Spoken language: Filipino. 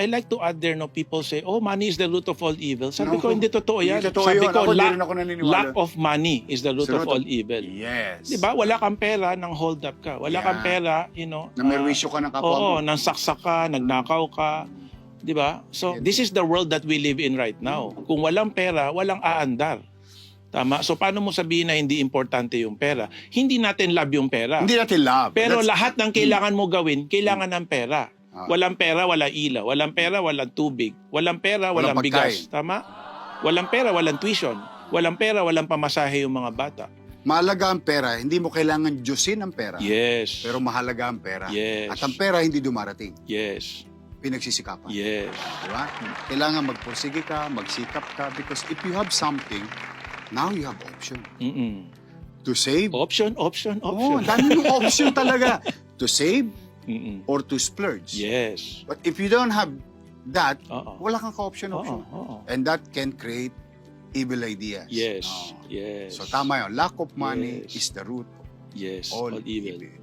I like to add there, no, people say, oh, money is the root of all evil. Sabi No, ko, hindi totoo yan. hindi totoo Sabi yun. ko, Ako, di rin ako naniniwala. lack of money is the root Sa of all evil. Yes. Di ba? Wala kang pera, nang hold up ka. Wala Yeah. kang pera, you know. Na may wisyo ka ng kapwa mo. Oo, nang saksak ka, nagnakaw ka. Di ba? So, this is the world that we live in right now. Kung walang pera, walang aandar. Tama? So, paano mo sabihin na hindi importante yung pera? Hindi natin love yung pera. Hindi natin love. Pero That's- lahat ng kailangan mo gawin, kailangan ng pera. Walang pera, walang ilaw. Walang pera, walang tubig. Walang pera, walang Walang bigas. pagkain. Tama? Walang pera, walang tuition. Walang pera, walang pamasahe yung mga bata. mahalaga ang pera. Hindi mo kailangan Diyosin ang pera. Yes. Pero mahalaga ang pera. Yes. At ang pera hindi dumarating. Yes. Pinagsisikapan. Yes. Diba? Kailangan magpursige ka, magsikap ka. Because if you have something, now you have option. Mm-mm. To save. Option, option, Oo, option. ang dami mong option talaga. To save Mm-mm. or to splurge. Yes. But if you don't have that, Oo. wala kang ka-option. Oo, oo. And that can create evil ideas. Yes. Oo. Yes. So tama yun. Lack of money Yes. is the root Yes. of all All evil. evil.